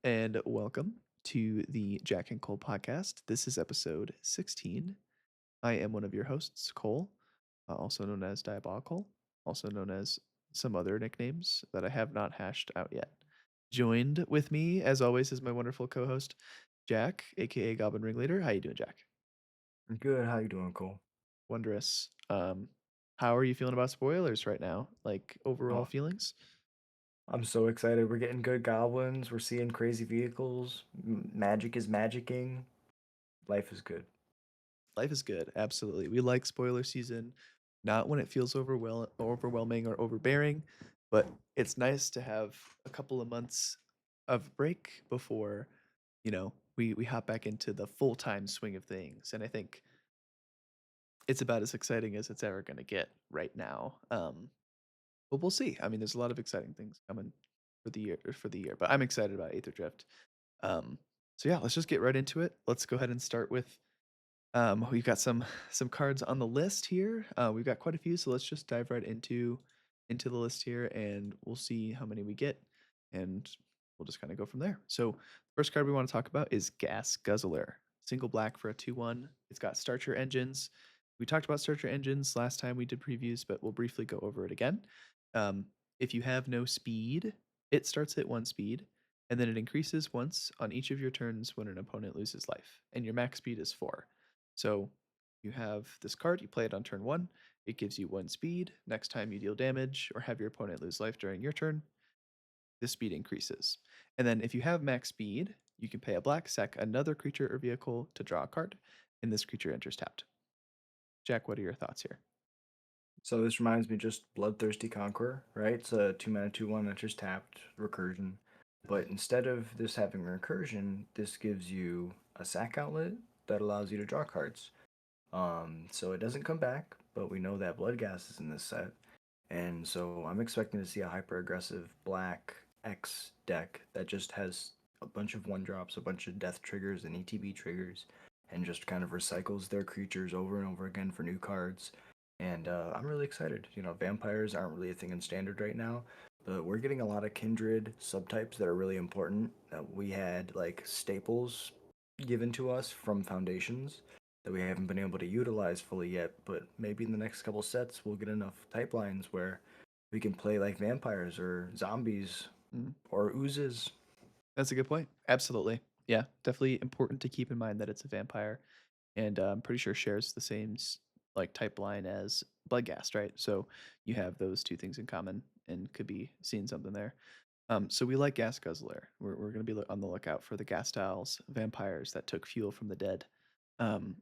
and welcome to the Jack and Cole podcast. This is episode 16. I am one of your hosts, Cole, also known as Diabolical, also known as some other nicknames that I have not hashed out yet. Joined with me, as always, is my wonderful co-host, Jack, aka Goblin Ringleader. How you doing, Jack? Good. How you doing, Cole? Wondrous. How are you feeling about spoilers right now? Like overall Oh, feelings? I'm so excited. We're getting good goblins. We're seeing crazy vehicles. Magic is magicking. Life is good. Life is good. Absolutely. We like spoiler season, not when it feels overwhelming or overbearing, but it's nice to have a couple of months of break before, we hop back into the full-time swing of things. And I think it's about as exciting as it's ever going to get right now. But we'll see. I mean, there's a lot of exciting things coming for the year, but I'm excited about Aetherdrift. Um, so yeah, let's just get right into it. Let's go ahead and start with we've got some cards on the list here. We've got quite a few, so let's just dive right into the list here, and we'll see how many we get, and we'll just kind of go from there. So, first card we want to talk about is Gas Guzzler, single black for a 2/1. It's got starter engines. We talked about starter engines last time we did previews, but we'll briefly go over it again. Um, if you have no speed, it starts at 1 speed, and then it increases once on each of your turns when an opponent loses life, and your max speed is 4. So you have this card, you play it on turn 1, it gives you 1 speed. Next time you deal damage or have your opponent lose life during your turn, the speed increases. And then if you have max speed, you can pay a black, sack another creature or vehicle to draw a card, and this creature enters tapped. Jack, what are your thoughts here? So this reminds me just Bloodthirsty Conqueror, right? It's a 2 mana 2/1 that just tapped recursion. But instead of this having recursion, this gives you a sack outlet that allows you to draw cards. So it doesn't come back, but we know that Bloodghast is in this set. And so I'm expecting to see a hyper aggressive black X deck that just has a bunch of 1 drops, a bunch of death triggers and ETB triggers, and just kind of recycles their creatures over and over again for new cards. And I'm really excited. Vampires aren't really a thing in standard right now, but we're getting a lot of kindred subtypes that are really important. We had like staples given to us from foundations that we haven't been able to utilize fully yet, but maybe in the next couple sets we'll get enough type lines where we can play like vampires or zombies Mm, or oozes. that's a good point. Absolutely. Yeah, definitely important to keep in mind that it's a vampire, and I'm pretty sure shares the same like type line as Bloodghast, right? So you have those two things in common, and could be seeing something there. So we like Gas Guzzler. We're going to be on the lookout for the gas styles vampires that took fuel from the dead. Um,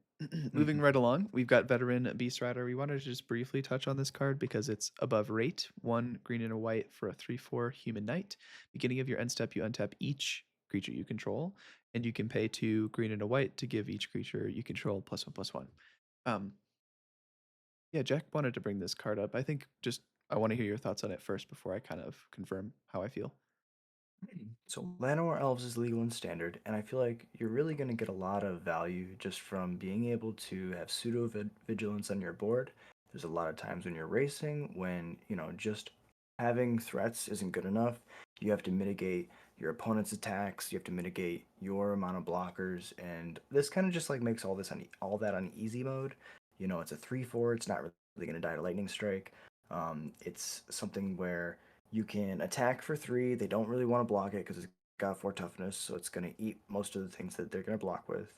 moving right Mhm. along, we've got Veteran Beast Rider. We wanted to just briefly touch on this card because it's above rate. 1 green and a white for a 3/4 human knight. Beginning of your end step, you untap each creature you control, and you can pay 2 green and a white to give each creature you control +1/+1. Um, yeah, Jack wanted to bring this card up. I think just I want to hear your thoughts on it first before I kind of confirm how I feel. So Llanowar Elves is legal and standard, and I feel like you're really going to get a lot of value just from being able to have pseudo vigilance on your board. There's a lot of times when you're racing when, just having threats isn't good enough. You have to mitigate your opponent's attacks, you have to mitigate your amount of blockers, and this kind of just like makes all that on easy mode. It's a 3/4, it's not really going to die to lightning strike. It's something where you can attack for 3. They don't really want to block it because it's got 4 toughness, so it's going to eat most of the things that they're going to block with.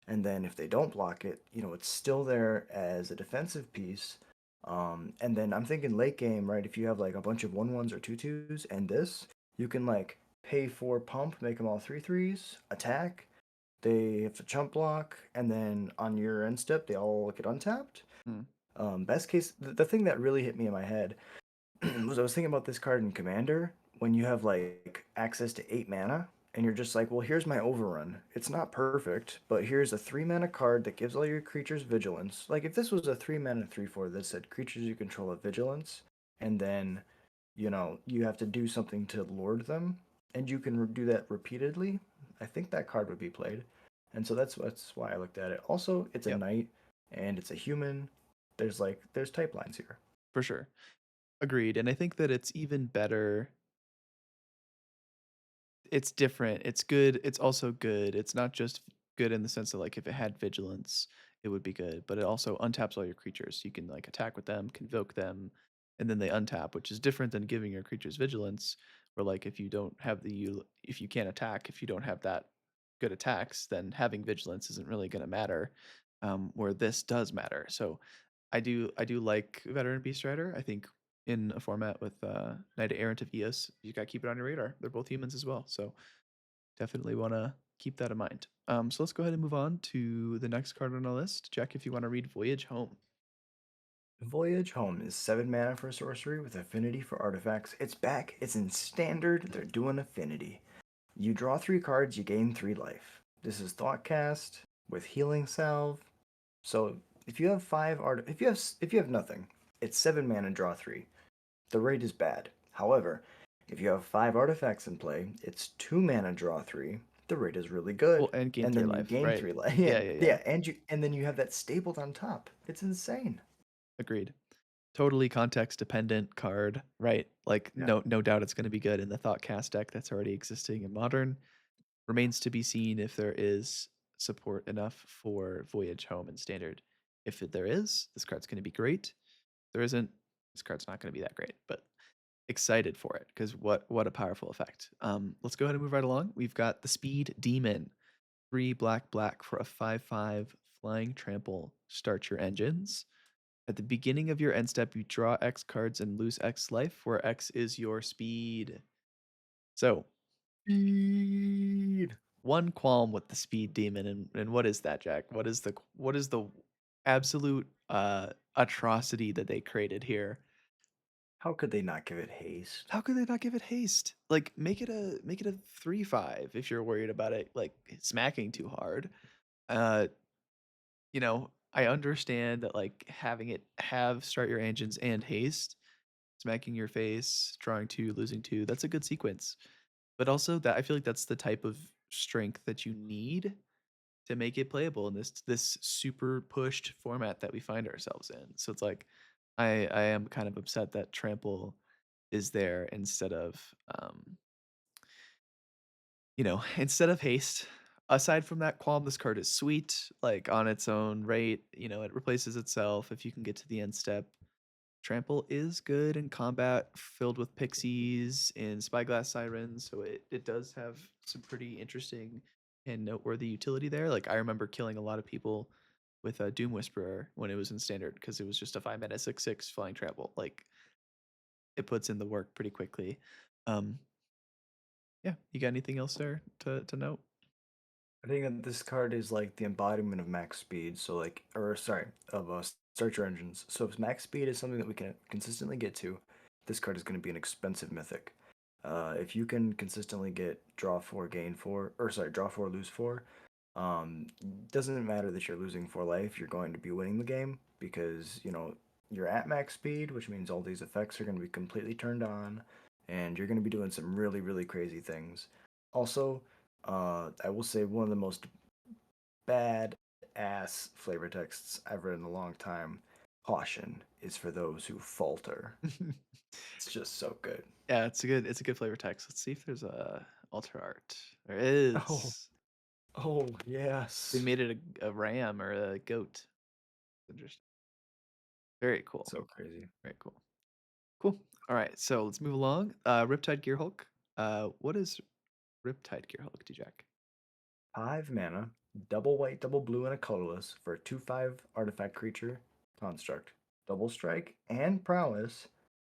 And then if they don't block it, it's still there as a defensive piece. And then I'm thinking late game, right? If you have like a bunch of 1/1s or 2/2s and this, you can like pay 4 pump, make them all 3/3s, attack. They have to chump block, and then on your end step, they all get untapped. Hmm. Best case, the thing that really hit me in my head was I was thinking about this card in Commander when you have like access to 8 mana and you're just like, well, here's my overrun. It's not perfect, but here's a 3 mana card that gives all your creatures vigilance. Like if this was a 3 mana 3/4 that said creatures you control have vigilance, and then you have to do something to lord them, and you can do that repeatedly. I think that card would be played, and so that's why I looked at it. Also, it's a Yep, knight and it's a human. There's type lines here. for sure. Agreed. And I think that it's even better. it's different. It's good. It's also good. It's not just good in the sense of like if it had vigilance, it would be good, but it also untaps all your creatures. You can like attack with them, convoke them, and then they untap, which is different than giving your creatures vigilance. Where like if you don't have if you can't attack, if you don't have that good attacks, then having vigilance isn't really going to matter. Where this does matter. So I do like Veteran Beast Rider. I think in a format with Knight Errant of Eos, you got to keep it on your radar. They're both humans as well, so definitely want to keep that in mind. So let's go ahead and move on to the next card on our list. Jack, if you want to read Voyage Home. Voyage Home is 7 mana for sorcery with affinity for artifacts. It's back, it's in standard, they're doing affinity. You draw 3 cards, you gain 3 life. This is Thoughtcast with Healing Salve. So if you have 5 art if you have nothing, it's 7 mana, draw 3. The rate is bad. However, if you have 5 artifacts in play, it's 2 mana, draw 3. The rate is really Well, good. and gain And three then you life, gain right? 3 life. Yeah, Yeah, yeah, yeah. yeah, and then you have that stapled on top. It's insane. Agreed. Totally context dependent card, right? Like Yeah. no doubt it's going to be good in the Thoughtcast deck that's already existing in Modern. Remains to be seen if there is support enough for Voyage Home in Standard. If there is, this card's going to be great. If there isn't, this card's not going to be that great. But excited for it because what a powerful effect. Let's go ahead and move right along. We've got the Speed Demon, 3 black for a 5/5 flying trample. Start your engines. At the beginning of your end step, you draw X cards and lose X life, where X is your speed. So Speed. one qualm with the speed demon, and what is that, Jack? What is the absolute atrocity that they created here? How could they not give it haste? How could they not give it haste? Like make it a 3/5 if you're worried about it like smacking too hard. Uh I understand that like having it have start your engines and haste, smacking your face, drawing two, losing two, that's a good sequence. But also that I feel like that's the type of strength that you need to make it playable in this super pushed format that we find ourselves in. So it's like I am kind of upset that trample is there instead of instead of haste. Aside from that qualm, this card is sweet, like on its own rate. It replaces itself if you can get to the end step. Trample is good in combat filled with pixies and spyglass sirens, so it does have some pretty interesting and noteworthy utility there. Like I remember killing a lot of people with a Doom Whisperer when it was in standard because it was just a 5 mana 6/6 flying trample. Like it puts in the work pretty quickly. Um, yeah, you got anything else there to note? I think that this card is like the embodiment of max speed. So like, or sorry, of starter engines. So if max speed is something that we can consistently get to, this card is going to be an expensive mythic. If you can consistently get draw 4, gain 4, or sorry, draw 4, lose 4, doesn't matter that you're losing 4 life. You're going to be winning the game because you're at max speed, which means all these effects are going to be completely turned on, and you're going to be doing some really really crazy things. Also, I will say one of the most bad ass flavor texts I've read in a long time. Caution is for those who falter. It's just so good. Yeah, it's a good flavor text. Let's see if there's a alter art. There Oh, is. oh They yes. made it a ram or a goat. Interesting. Very cool. So crazy. Very cool. Cool. All right, so let's move along. Riptide Gearhulk. What is Riptide Gearhulk, D-Jack? 5 mana, double white, double blue, and a colorless for a 2/5 artifact creature construct. Double strike and prowess.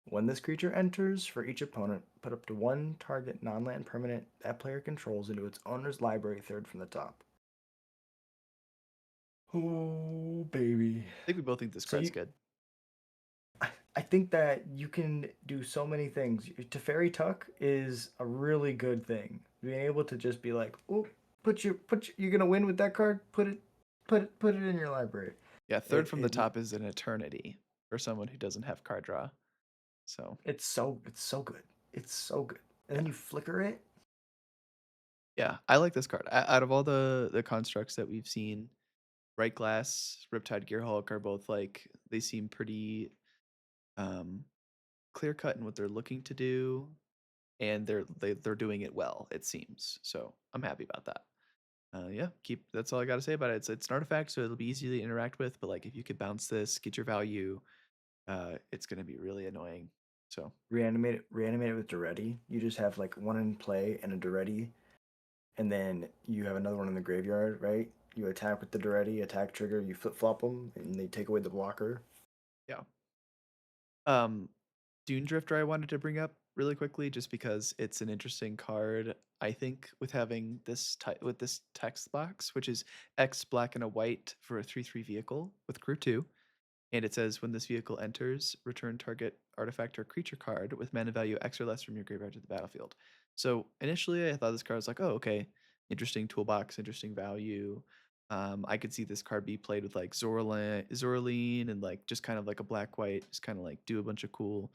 When this creature enters, for each opponent, put up to one target non land permanent that player controls into its owner's library, third from the top. Oh, baby. I think we both think this So card's you, good. I think that you can do so many things. Teferi Tuck is a really good thing. Being able to just be like, oh, you're gonna win with that card. Put it in your library. Yeah, third It from the it top is an eternity for someone who doesn't have card draw. So it's so good. It's so good. And then yeah, you flicker it. yeah, I like this card. Out of all the constructs that we've seen, Bright Glass, Riptide Gearhulk are both like they seem pretty um, clear cut in what they're looking to do. and they're doing it well, it seems. So I'm happy about that. Yeah, keep that's all I gotta say about it. It's an artifact, so it'll be easy to interact with. But like, if you could bounce this, get your value, it's gonna be really annoying. So Reanimate it with Duretti. You just have like one in play and a Duretti, and then you have another one in the graveyard, right? You attack with the Duretti, attack trigger, you flip flop them, and they take away the blocker. yeah. Um, Dune Drifter I wanted to bring up really quickly just because it's an interesting card. I think with having this with this text box, which is X black and a white for a 3/3 vehicle with crew 2, and it says when this vehicle enters, return target artifact or creature card with mana value X or less from your graveyard to the battlefield. So initially, I thought this card was like, oh, okay, interesting toolbox, interesting value. I could see this card be played with like Zoraline and like just kind of like a black white, just kind of like do a bunch of cool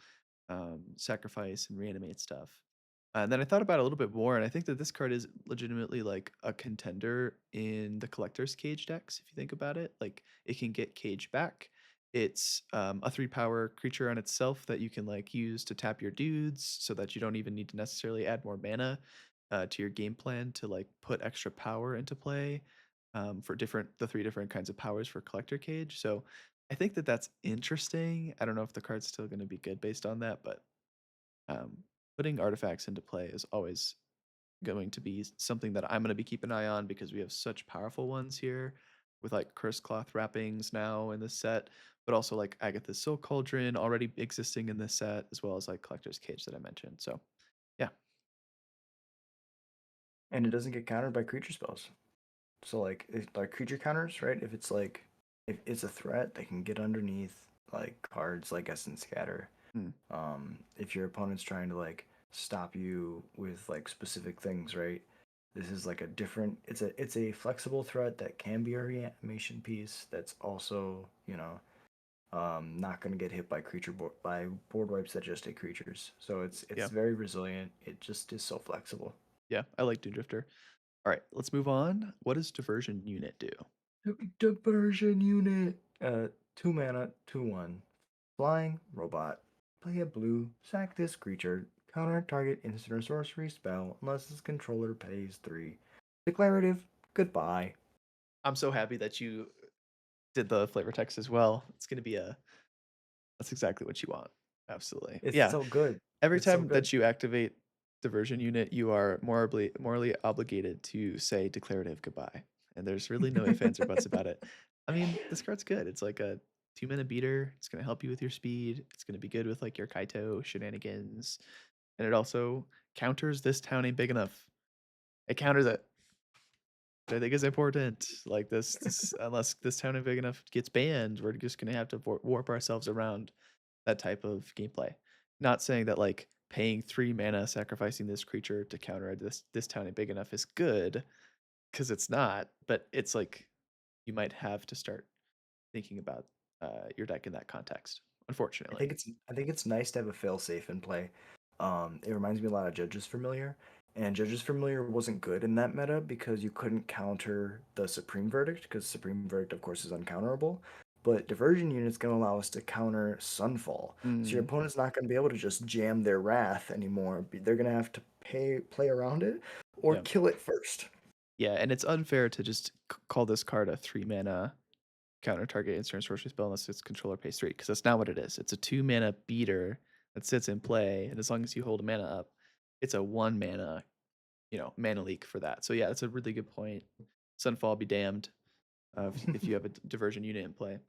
sacrifice and reanimate stuff. And then I thought about it a little bit more, and I think that this card is legitimately like a contender in the collector's cage decks. If you think about it, like it can get cage back. It's a 3 power creature on itself that you can like use to tap your dudes, so that you don't even need to necessarily add more mana to your game plan to like put extra power into play for the 3 different kinds of powers for collector cage. So I think that that's interesting. I don't know if the card's still going to be good based on that, but um, putting artifacts into play is always going to be something that I'm going to be keeping an eye on because we have such powerful ones here with like Curse Cloth wrappings now in this set, but also like Agatha's Soul Cauldron already existing in this set, as well as like Collector's Cage that I mentioned. So yeah. And it doesn't get countered by creature spells. So like creature counters, right? If it's a threat, they can get underneath like cards like Essence Scatter. Mm, If your opponent's trying to like stop you with like specific things, right? This is like a different. It's a flexible threat that can be a reanimation piece. That's also not going to get hit by by board wipes that just hit creatures. So it's yeah. very resilient. It just is so flexible. Yeah. I like Doom Drifter. All right, let's move on. What does Diversion Unit do? Diversion unit. 2 mana, 2/1. Flying robot. Play a blue. Sack this creature. Counter target instant or sorcery spell unless its controller pays 3. Declarative. Goodbye. I'm so happy that you did the flavor text as well. It's going to be a That's exactly what you want. Absolutely. It's Yeah. so good. Every It's so time good. that you activate Diversion Unit, you are morally obligated to say declarative goodbye. And there's really no ifs, ands, or buts about it. I mean, this card's good. It's like a 2 minute beater. It's gonna help you with your speed. It's gonna be good with like your Kaito shenanigans. And it also counters this town ain't big enough. It counters it. Which I think is important. Like this unless this town ain't big enough gets banned, we're just gonna have to warp ourselves around that type of gameplay. Not saying that like paying 3 mana, sacrificing this creature to counter this town ain't big enough is good, because it's not. But it's like you might have to start thinking about your deck in that context. Unfortunately, I think it's nice to have a failsafe in play. It reminds me a lot of Judge's Familiar, and Judge's Familiar wasn't good in that meta because you couldn't counter the Supreme Verdict because Supreme Verdict, of course, is uncounterable. But Diversion Unit's going to allow us to counter Sunfall, so your mm, opponent's not going to be able to just jam their Wrath anymore. They're going to have to play around it or yeah, kill it first. yeah, and it's unfair to just call this card a 3 mana counter target instant sorcery spell unless its controller pays 3, because that's not what it is. It's a 2 mana beater that sits in play, and as long as you hold a mana up, it's a 1 mana mana leak for that. So yeah, that's a really good point. Sunfall be damned if you have a diversion unit in play.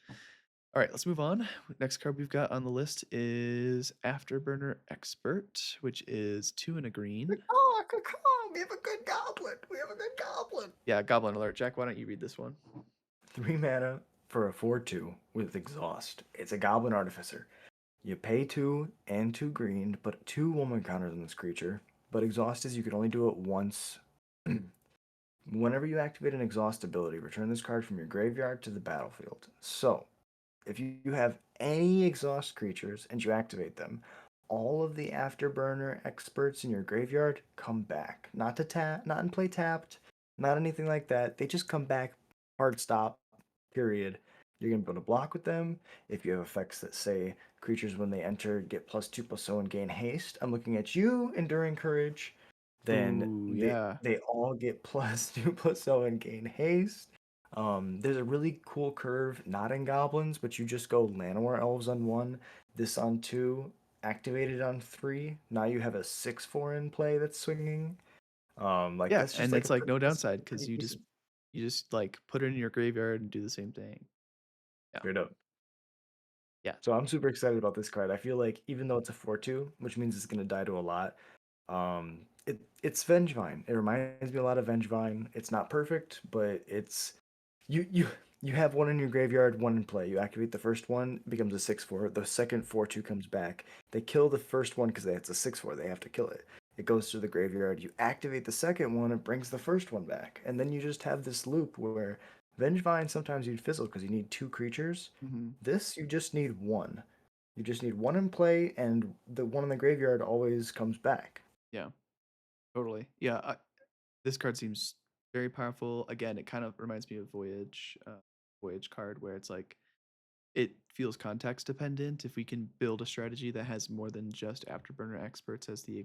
All right, let's move on. Next card we've got on the list is Afterburner Expert, which is 2 and a green. Oh, we have a good goblin. We have a good goblin. Yeah, Goblin Alert. Jack, why don't you read this one? 3 mana for a 4/2 with exhaust. It's a goblin artificer. You pay 2 and 2 green, but 2 woman counters on this creature. But exhaust is you can only do it once. Whenever you activate an exhaust ability, return this card from your graveyard to the battlefield. So, if you have any exhaust creatures and you activate them, all of the afterburner experts in your graveyard come back. Not to tap, not in play tapped, not anything like that. They just come back hard stop, period. You're gonna be able to block with them. If you have effects that say creatures when they enter get +2/+0 and gain haste, I'm looking at you, Enduring Courage. Then Ooh, they yeah. they all get +2/+0 and gain haste. There's a really cool curve, not in goblins, but you just go Llanowar elves on one, this on two, activated on three. Now you have a 6/4 in play that's swinging. Like Yeah, that's just and like it's, a like, no that's downside because pretty decent. you just, like, put it in your graveyard and do the same thing. Yeah. Straight up. Yeah. So I'm super excited about this card. I feel like even though it's a 4/2, which means it's gonna die to a lot, it's Vengevine. It reminds me a lot of Vengevine. It's not perfect, but it's you you have one in your graveyard, one in play. You activate the first one, it becomes a 6/4. The second 4/2 comes back. They kill the first one because it's a 6/4. They have to kill it. It goes to the graveyard. You activate the second one, it brings the first one back, and then you just have this loop where Vengevine sometimes you'd fizzle because you need two creatures. Mhm. This you just need one. You just need one in play, and the one in the graveyard always comes back. Yeah, totally. Yeah, this card seems very powerful. Again, it kind of reminds me of Voyage card where it's like it feels context dependent. If we can build a strategy that has more than just Afterburner Experts as the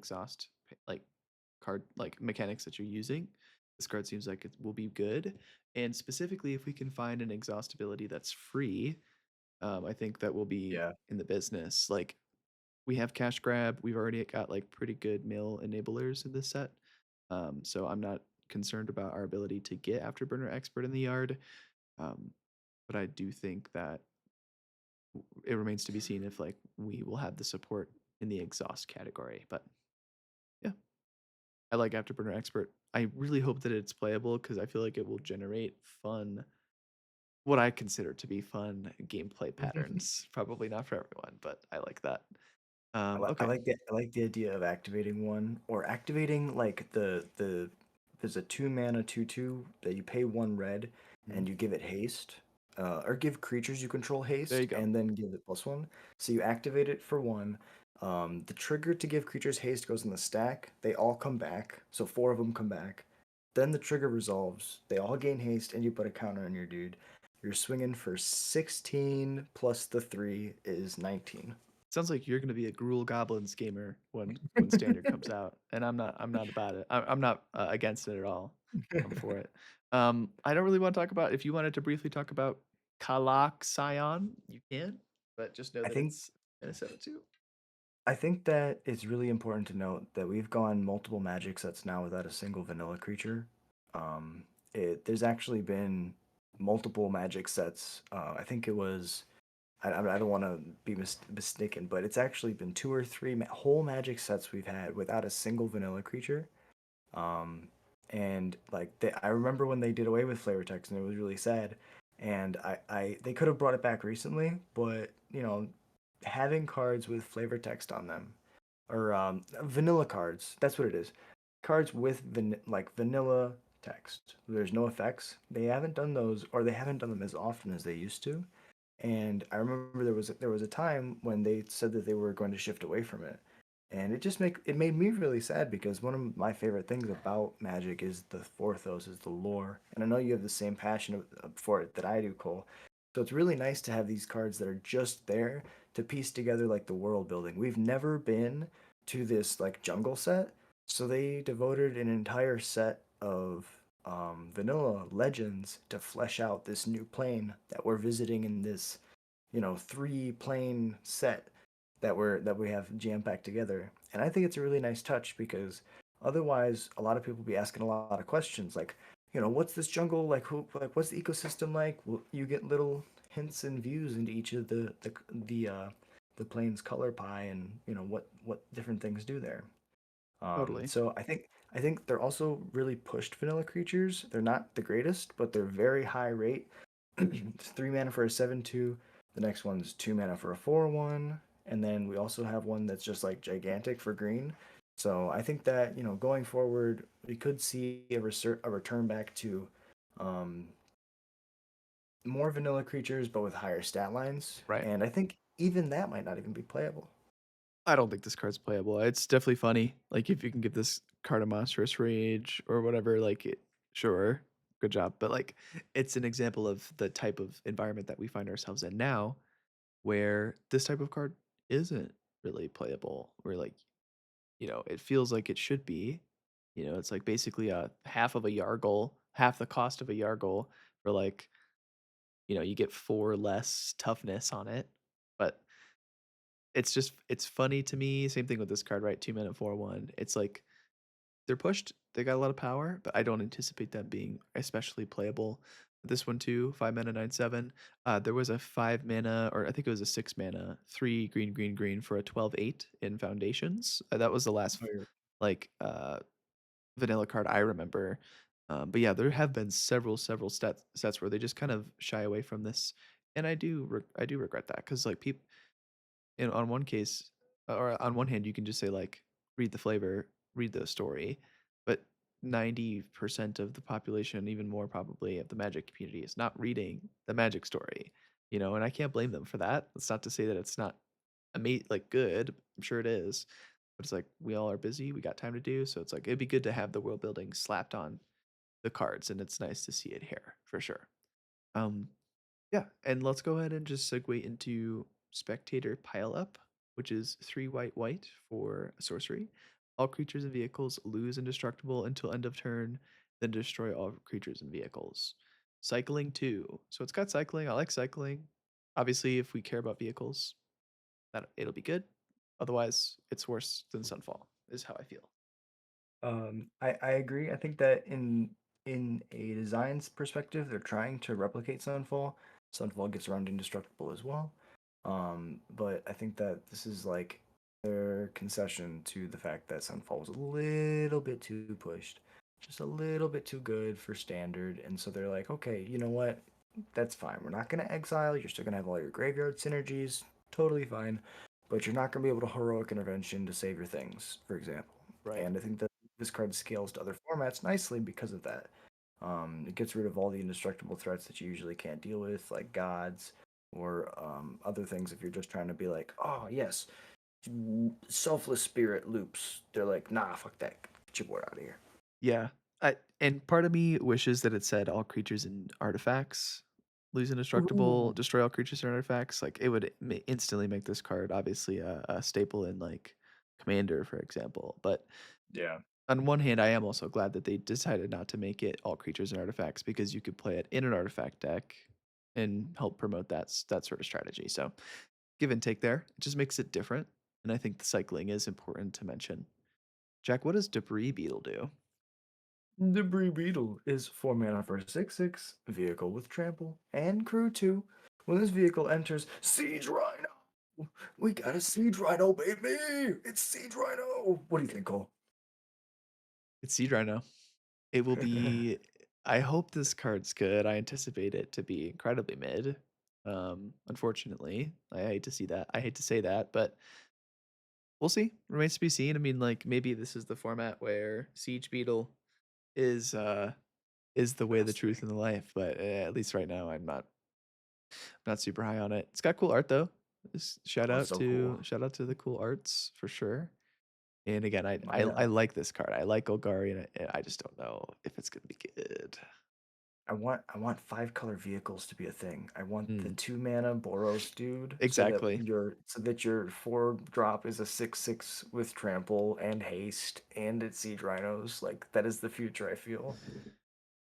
like card like mechanics that you're using, this card seems like it will be good. And specifically, if we can find an exhaust ability that's free, I think that will be Yeah. in the business. Like we have cash grab. We've already got like pretty good mill enablers in this set. So I'm not concerned about our ability to get Afterburner Expert in the yard. Um, but I do think that it remains to be seen if like we will have the support in the exhaust category. But yeah, I like Afterburner Expert. I really hope that it's playable because I feel like it will generate fun, what I consider to be fun gameplay patterns. Probably not for everyone, but I like that. I Okay. like the idea of activating one or activating like the there's a 2 mana 2/2 that you pay one red Mhm. and you give it haste, or give creatures you control There you haste go. and then give it +1. So you activate it for one. The trigger to give creatures haste goes in the stack. They all come back, so four of them come back. Then the trigger resolves. They all gain haste, and you put a counter on your dude. You're swinging for 16 plus the three is 19. Sounds like you're gonna be a Gruul Goblins gamer when Standard comes out, and I'm not about it. I'm not against it at all. I'm for it. I don't really want to talk about. If you wanted to briefly talk about Kalak Scion, you can, but just know I that think it's Minnesota too. I think that it's really important to note that we've gone multiple magic sets now without a single vanilla creature. There's actually been multiple magic sets. I think it was I don't want to be mistaken, but it's actually been two or three whole magic sets we've had without a single vanilla creature. Um, and like I remember when they did away with flavor text, and it was really sad. And they could have brought it back recently, but having cards with flavor text on them, or vanilla cards, that's what it is. Cards with like vanilla text. There's no effects. They haven't done those, or they haven't done them as often as they used to. And I remember there was a time when they said that they were going to shift away from it. And it made me really sad because one of my favorite things about Magic is the Forthos, is the lore. And I know you have the same passion for it that I do, Cole. So it's really nice to have these cards that are just there to piece together like the world building. We've never been to this like jungle set, so they devoted an entire set of vanilla legends to flesh out this new plane that we're visiting in this, three plane set that we have jam packed together. And I think it's a really nice touch because otherwise a lot of people be asking a lot of questions like, what's this jungle like? What's the ecosystem like? Well, you get little hints and views into each of the plane's color pie, and what different things do there. Totally. So I think they're also really pushed vanilla creatures. They're not the greatest, but they're very high rate. It's 3 mana for a 7/2. The next one's 2 mana for a 4/1, and then we also have one that's just like gigantic for green. So I think that going forward, we could see a return back to um, more vanilla creatures, but with higher stat lines. Right. And I think even that might not even be playable. I don't think this card's playable. It's definitely funny. Like if you can give this card a monstrous rage or whatever, like it, sure. good job. But, like, it's an example of the type of environment that we find ourselves in now, where this type of card isn't really playable. Where, like, it feels like it should be. It's, like, basically a half of a Yargle, half the cost of a Yargle for, like, you get 4 less toughness on it, but it's funny to me. Same thing with this card, right? 2 mana, 4/1. It's like they're pushed, they got a lot of power, but I don't anticipate them being especially playable. This one too, 5 mana, 9/7. There was a 5 mana, or I think it was a 6 mana, 3 green, green, green for a 12/8 in Foundations. That was the last, Oh, you're like, vanilla card I remember. But yeah, there have been several sets where they just kind of shy away from this, and I do regret that because, like, people, on one case, or on one hand, you can just say, like, read the flavor, read the story, but 90% of the population, even more probably of the Magic community, is not reading the Magic story, and I can't blame them for that. That's not to say that it's not like, good. I'm sure it is, but it's like we all are busy, we got time to do, so it's like it'd be good to have the world building slapped on the cards, and it's nice to see it here for sure. Um, yeah, and let's go ahead and just segue into Spectator Pile Up, which is 3 white white for a sorcery. All creatures and vehicles lose indestructible until end of turn, then destroy all creatures and vehicles. Cycling 2. So it's got cycling. I like cycling. Obviously, if we care about vehicles, that it'll be good. Otherwise, it's worse than Sunfall, is how I feel. I agree. I think that in a design's perspective, they're trying to replicate Sunfall. Sunfall gets around indestructible as well. But I think that this is like their concession to the fact that Sunfall was a little bit too pushed, just a little bit too good for standard, and so they're like, okay, you know what? That's fine. We're not gonna exile. You're still gonna have all your graveyard synergies, totally fine, but you're not gonna be able to heroic intervention to save your things, for example. Right. And I think that this card scales to other formats nicely because of that. It gets rid of all the indestructible threats that you usually can't deal with, like gods or other things. If you're just trying to be like, oh yes, selfless spirit loops, they're like, nah, fuck that, get your board out of here. Yeah. And part of me wishes that it said all creatures and artifacts lose indestructible, Ooh, destroy all creatures and artifacts. Like, it would instantly make this card obviously a staple in, like, Commander, for example. But yeah, on one hand, I am also glad that they decided not to make it all creatures and artifacts, because you could play it in an artifact deck and help promote that sort of strategy. So give and take there. It just makes it different. And I think the cycling is important to mention. Jack, what does Debris Beetle do? Debris Beetle is 4 mana for a 6/6 vehicle with trample and crew 2. When this vehicle enters Siege Rhino, we got a Siege Rhino, baby! It's Siege Rhino! What do you think, Cole? It's Seed Rhino. It will be. I hope this card's good. I anticipate it to be incredibly mid. Unfortunately, I hate to see that. I hate to say that, but we'll see. Remains to be seen. I mean, like, maybe this is the format where Siege Beetle is the way, the Best truth, thing. and the life. But at least right now, I'm not super high on it. It's got cool art though. Shout Oh, it's out so cool. to the cool arts for sure. And again, I I, My I like this card. I like Golgari, and I just don't know if it's gonna be good. I want 5 color vehicles to be a thing. I want the Mm, 2 mana Boros dude exactly. so that your 4 drop is a 6/6 with trample and haste and it siege rhinos. Like that is the future I feel.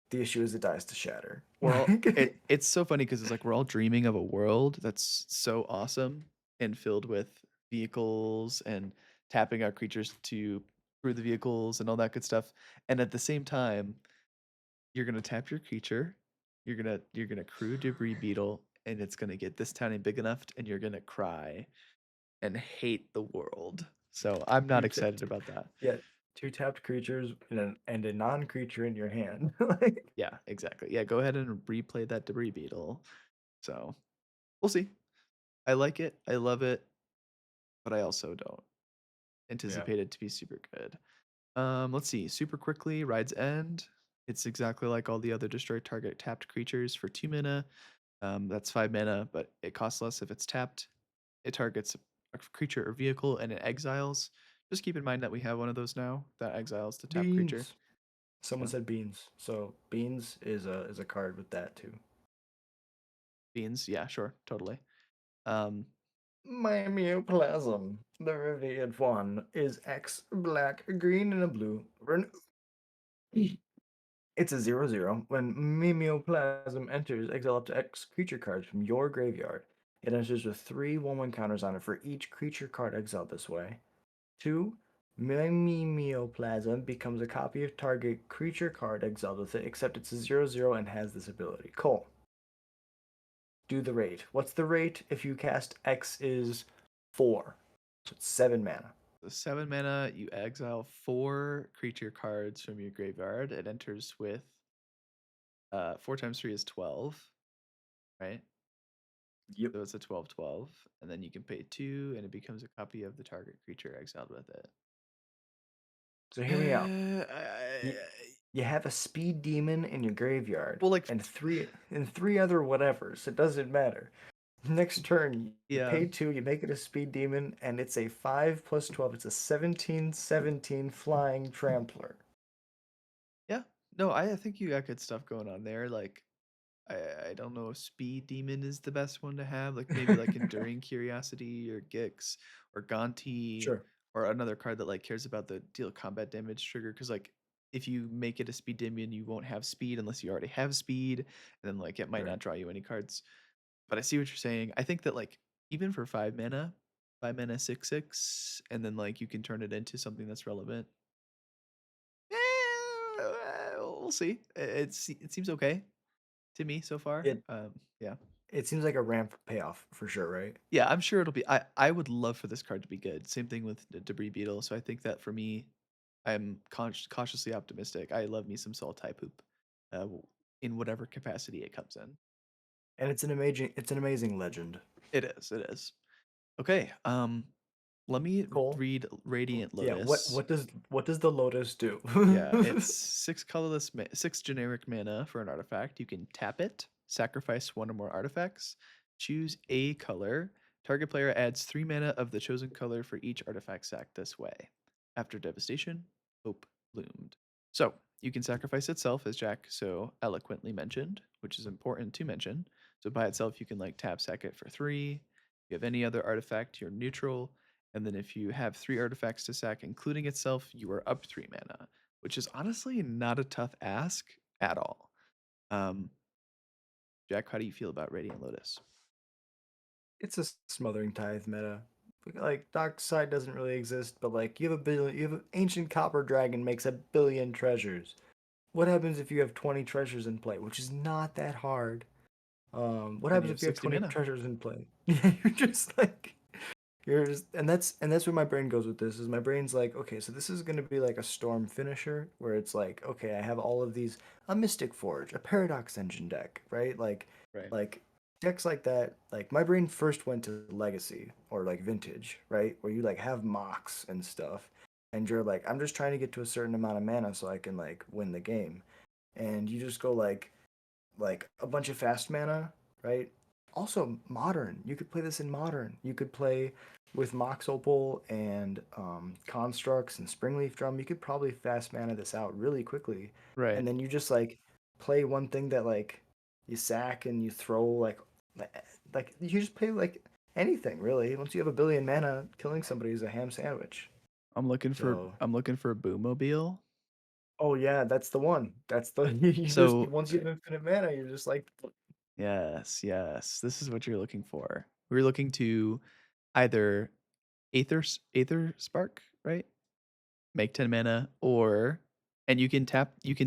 The issue is it dies to shatter. Well, Like it's so funny because it's like we're all dreaming of a world that's so awesome and filled with vehicles and tapping our creatures to through the vehicles and all that good stuff. And at the same time, you're gonna tap your creature, you're gonna crew Debris Beetle, and it's gonna get this tiny big enough, and you're gonna cry and hate the world. So I'm not two, excited about that. yeah, 2 tapped creatures and a non-creature in your hand. Like Yeah, exactly. Yeah, go ahead and replay that Debris Beetle. So we'll see. I like it. I love it, but I also don't yeah. anticipate it to be super good. Let's see. Super quickly, Ride's End. It's exactly like all the other destroy target tapped creatures for 2 mana. That's 5 mana, but it costs less if it's tapped. It targets a creature or vehicle and it exiles. Just keep in mind that we have one of those now that exiles the tapped creature. Beans. Someone What? said beans. So beans is a card with that too. Beans? Yeah, sure, totally. Um, Mimeoplasm. The revered one is X, black, green, and a blue. It's a 0/0. When Mimeoplasm enters, exile up to X creature cards from your graveyard. It enters with 3/1/1 counters on it for each creature card exiled this way. 2. Mimeoplasm becomes a copy of target creature card exiled with it, except it's a 0/0 and has this ability. Cole, do the rate. What's the rate if you cast X is 4? So it's 7 mana. the 7 mana, you exile 4 creature cards from your graveyard. It enters with 4 times 3 is 12, right? Yep. So it's a 12/12, and then you can pay 2, and it becomes a copy of the target creature exiled with it. So hear me out. Uh, You, I- you have a speed demon in your graveyard well, like, and three other whatevers. It doesn't matter. Next turn, you yeah, pay 2, you make it a speed demon, and it's a 5 plus 12. It's a 17/17 flying trampler. yeah. No, I think you got good stuff going on there. Like, I don't know if Speed Demon is the best one to have. Like maybe like Enduring Curiosity or Gix or Gonti Sure. or another card that like cares about the deal combat damage trigger. Because like if you make it a Speed Demon, you won't have speed unless you already have speed, and then like it might Right. not draw you any cards. But I see what you're saying. I think that like even for 5 mana, 5 mana 6/6, and then like you can turn it into something that's relevant. We'll see. It seems okay to me so far. It Yeah. it seems like a ramp payoff for sure, right? Yeah, I'm sure it'll be I would love for this card to be good. Same thing with the Debris Beetle, so I think that for me, I'm cautiously optimistic. I love me some Soul type Hoop, in whatever capacity it comes in. And it's an amazing legend. It is. Okay, let me Cole, read Radiant yeah, what Lotus. what does the lotus do? Yeah, it's 6 generic mana for an artifact. You can tap it, sacrifice one or more artifacts, choose a color. Target player adds 3 mana of the chosen color for each artifact sacked this way. After devastation, hope bloomed. So, you can sacrifice itself, as Jack so eloquently mentioned, which is important to mention. So, by itself, you can like tap sack it for 3. If you have any other artifact, you're neutral. And then if you have 3 artifacts to sack, including itself, you are up 3 mana, which is honestly not a tough ask at all. Um, Jack, how do you feel about Radiant Lotus? It's a smothering tithe meta. Like dark side doesn't really exist, but like you have an ancient copper dragon makes 1 billion treasures. What happens if you have 20 treasures in play, which is not that hard? What Then you happens have if you have 60 20 mana. treasures in play? Yeah, you're just like you're just, and that's where my brain goes with this. Is my brain's like, okay, so this is gonna be like a storm finisher, where it's like, okay, I have all of these, a Mystic Forge, a Paradox Engine deck, right? Right. Like decks like that. Like my brain first went to Legacy or like Vintage, right, where you like have mocks and stuff, and you're like, I'm just trying to get to a certain amount of mana so I can like win the game, and you just go like a bunch of fast mana, right? Also modern. You could play this in modern. You could play with Mox Opal and Constructs and Springleaf Drum. You could probably fast mana this out really quickly, Right. and then you just like play one thing that like you sack and you throw like you just play like anything really. Once you have 1 billion mana, killing somebody is a ham sandwich. So I'm looking for a Boomobile. oh yeah, that's the one. That's the you just So, once you have infinite mana, you're just like yes, yes, this is what you're looking for. We're looking to either Aether Spark, right? Make 10 mana, or and you can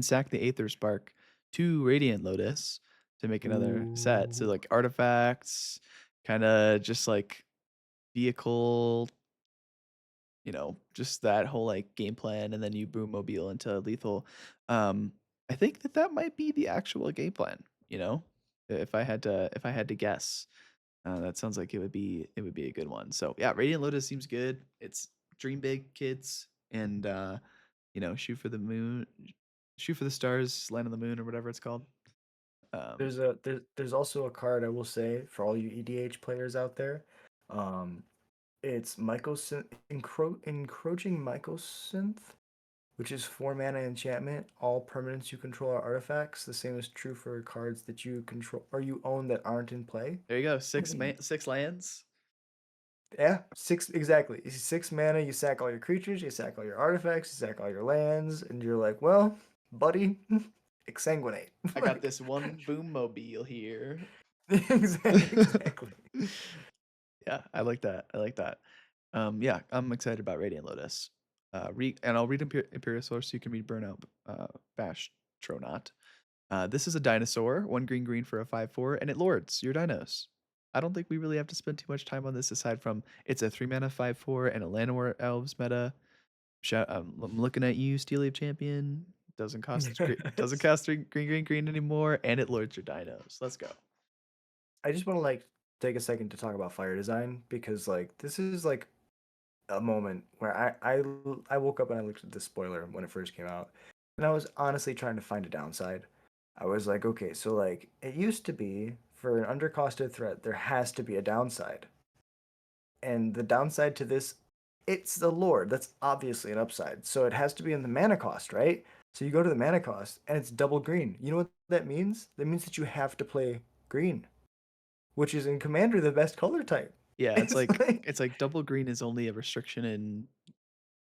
sack the Aether Spark to Radiant Lotus to make another set. So ooh. like artifacts, kind of just like vehicle, just that whole like game plan, and then you boom mobile into lethal. Um, I think that that might be the actual game plan. If I had to guess, that sounds like it would be a good one. So yeah, Radiant Lotus seems good. It's dream big, kids, and shoot for the moon, shoot for the stars, land on the moon, or whatever it's called. Um, There's also a card I will say for all you EDH players out there. Um, it's encroaching Mycosynth, which is 4 mana enchantment. All permanents you control are artifacts. The same is true for cards that you control or you own that aren't in play. There you go. 6 lands. Yeah, six exactly. 6 mana. You sack all your creatures, you sack all your artifacts, you sack all your lands, and you're like, well, buddy, exsanguinate. I got Like this one boom mobile here. exactly. Yeah, I like that. I like that. Yeah, I'm excited about Radiant Lotus. And I'll read Imperial Source so you can read Burnout Bash Tronot. This is a dinosaur, 1 green for a 5/4, and it lords your dinos. I don't think we really have to spend too much time on this aside from it's a 3 mana 5/4 and a Llanowar Elves meta. I'm looking at you, Steel Age Champion. Doesn't Yes. cost green anymore, and it lords your dinos. Let's go. I just want to like take a second to talk about fire design because like this is like a moment where I woke up and I looked at the spoiler when it first came out, and I was honestly trying to find a downside. I was like, okay, so like it used to be for an undercosted threat, there has to be a downside, and the downside to this, it's the Lord. That's obviously an upside, so it has to be in the mana cost, right? So you go to the mana cost, and it's double green. You know what that means? That means that you have to play green, which is in Commander the best color type. Yeah, It's like it's like double green is only a restriction in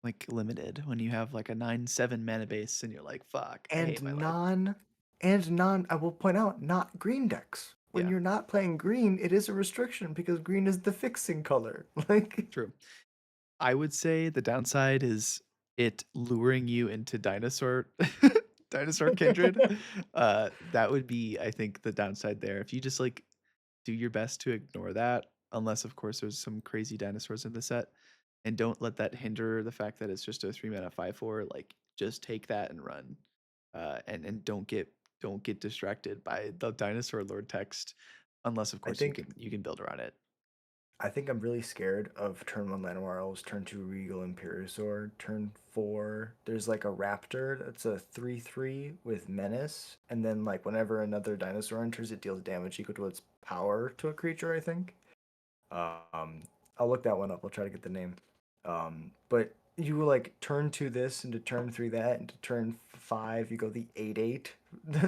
like limited when you have like a 9/7 mana base and you're like, fuck, I hate and my life. non I will point out not green decks. When Yeah, you're not playing green, it is a restriction because green is the fixing color. Like true. I would say the downside is it luring you into dinosaur kindred. That would be, I think, the downside there. If you just like do your best to ignore that, unless of course there's some crazy dinosaurs in the set, and don't let that hinder the fact that it's just a 3 mana 5/4. Like just take that and run, and don't get distracted by the dinosaur lord text, unless of I course think you can build around it. I think I'm really scared of turn one Llanowar Elves, turn two Regal Imperiosaur, turn four. There's like a Raptor that's a 3/3 with Menace, and then like whenever another dinosaur enters, it deals damage equal to its power to a creature. I think. Um, I'll look that one up. I'll try to get the name. But you will like turn to this into turn three that into turn five. You go the 8/8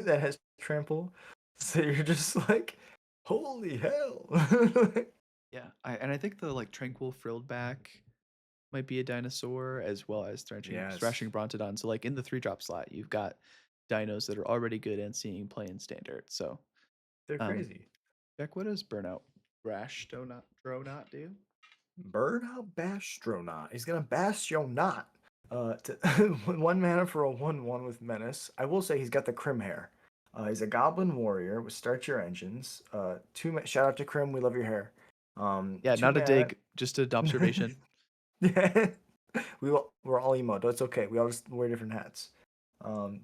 that has trample. So you're just like, holy hell! Yeah, I think the like tranquil frilled back might be a dinosaur as well as Yes, thrashing brontodon. So like in the 3 drop slot, you've got dinos that are already good and seeing play in standard. So they're um crazy. Beck, what does burnout rash do not do? Burnout Bastronaut. He's gonna bash your knot. To, 1 mana for a 1/1 with menace. I will say he's got the Crim hair. He's a Goblin Warrior with Start Your Engines. Shout out to Crim, we love your hair. Yeah, Two not a mana. dig, just an observation. Yeah, we're all emo. It's okay. We all just wear different hats.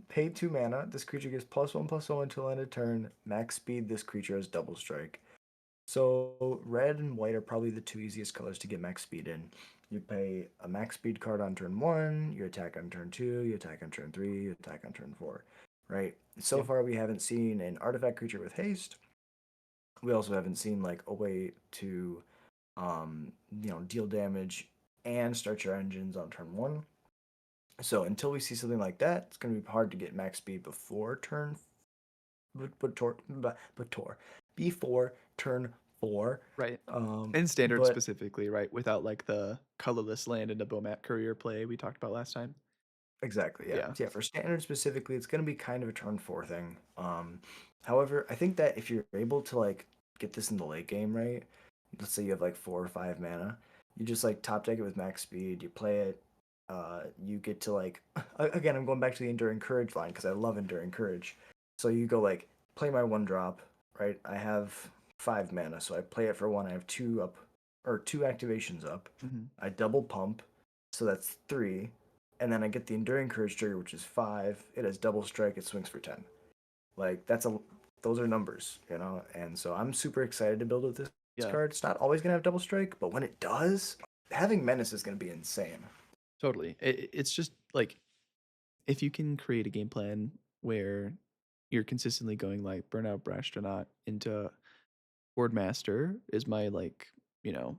Pay 2 mana. This creature gets +1/+1 until end of turn. Max speed. This creature has double strike. So red and white are probably the two easiest colors to get max speed in. You pay a max speed card on turn one, you attack on turn two, you attack on turn three, you attack on turn four. Right? So Yeah, far we haven't seen an artifact creature with haste. We also haven't seen like a way to deal damage and start your engines on turn one. So until we see something like that, it's gonna be hard to get max speed before turn before turn four. right. Um, In standard but specifically, right? Without like the colorless land and the Bomat courier play we talked about last time. exactly, yeah. Yeah. So yeah, for standard specifically, it's gonna be kind of a turn four thing. However, I think that if you're able to like get this in the late game, right? Let's say you have like 4 or 5 mana, you just like top deck it with max speed, you play it, you get to like again, I'm going back to the Enduring Courage line because I love Enduring Courage. So you go like play my 1 drop, right? I have 5 mana, so I play it for one. I have two up or two activations up. Hmm. I double pump, so that's three, and then I get the Enduring Courage trigger, which is five. It has double strike. It swings for 10. Like those are numbers, And so I'm super excited to build with this Yeah, card. It's not always gonna have double strike, but when it does, having menace is gonna be insane. totally. It's just like if you can create a game plan where you're consistently going like burnout brash or not into board master is my like, you know,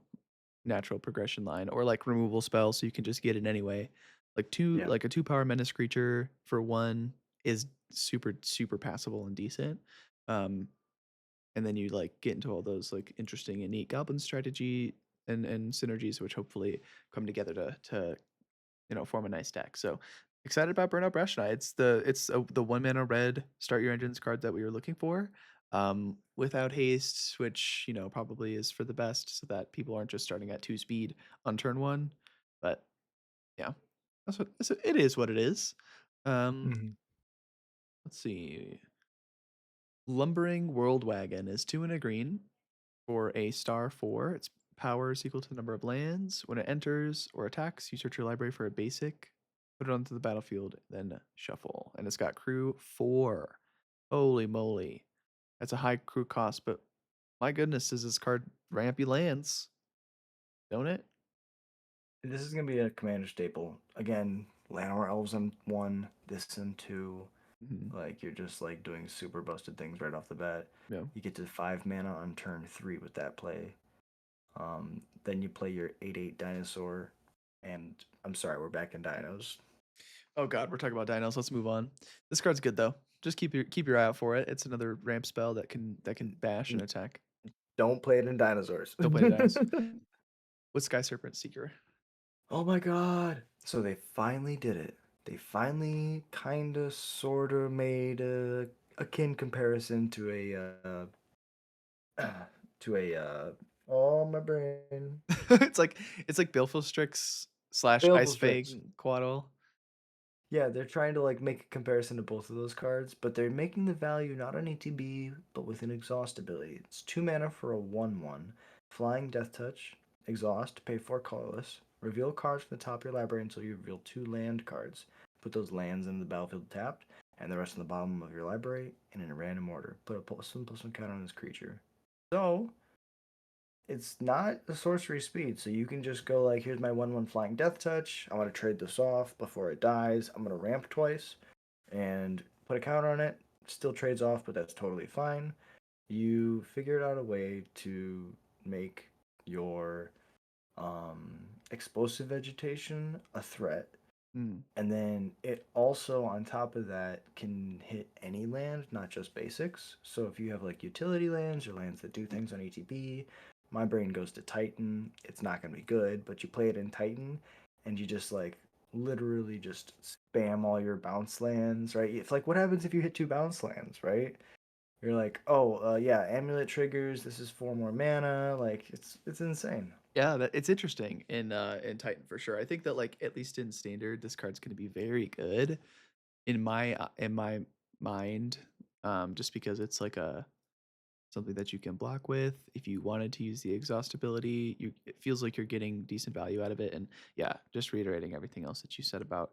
natural progression line or like removal spell so you can just get it anyway. Yeah. Like a 2 power menace creature for 1 is super passable and decent. Um, and then you, like, get into all those, like, interesting and neat goblin strategy and synergies, which hopefully come together to form a nice deck. So excited about Burnout Brash Knight. The 1 mana red start your engines card that we were looking for. Without haste, which probably is for the best, so that people aren't just starting at 2 speed on turn 1. But yeah, it is what it is. Um, Mhm. let's see. Lumbering World Wagon is 2 and a green for a star 4. Its power is equal to the number of lands. When it enters or attacks, you search your library for a basic, put it onto the battlefield, then shuffle. And it's got crew 4. Holy moly. That's a high crew cost, but my goodness, does this card ramp you lands, don't it? This is gonna be a commander staple. Again, Llanowar Elves on one, this on two. Mhm. Like you're just like doing super busted things right off the bat. Yeah. You get to 5 mana on turn 3 with that play. Then you play your 8/8 dinosaur, and I'm sorry, we're back in dinos. Oh god, we're talking about dinos. Let's move on. This card's good though. Just keep your eye out for it. It's another ramp spell that can bash and attack. Don't play it in dinosaurs. Don't play dinos. With Sky Serpent Seeker. Oh my god! So they finally did it. They finally kinda sorta made a akin comparison to to a oh my brain. it's like it's like Bilfilstrix slash Baleful Ice Strix. Fang Quaddle. Yeah, they're trying to like make a comparison to both of those cards, but they're making the value not on ETB, but with an exhaust ability. It's 2 mana for a 1/1. Flying Death Touch, exhaust, pay 4 colorless. Reveal cards from the top of your library until you reveal 2 land cards. Put those lands in the battlefield tapped, and the rest in the bottom of your library, and in a random order. Put a +1/+1 counter on this creature. So, it's not a sorcery speed, so you can just go like, here's my 1/1 flying death touch. I want to trade this off before it dies. I'm gonna ramp twice and put a counter on it. Still trades off, but that's totally fine. You figured out a way to make your explosive vegetation a threat, Mm, and then it also, on top of that, can hit any land, not just basics. So if you have like utility lands or lands that do things on ETB, my brain goes to Titan. It's not going to be good, but you play it in Titan and you just like literally just spam all your bounce lands, right? It's like, what happens if you hit 2 bounce lands, right? You're like, oh, yeah, amulet triggers. This is 4 more mana. Like, it's insane. yeah, it's interesting in Titan for sure. I think that like at least in standard, this card's going to be very good in my mind, just because it's like a something that you can block with. If you wanted to use the exhaust ability, it feels like you're getting decent value out of it. And yeah, just reiterating everything else that you said about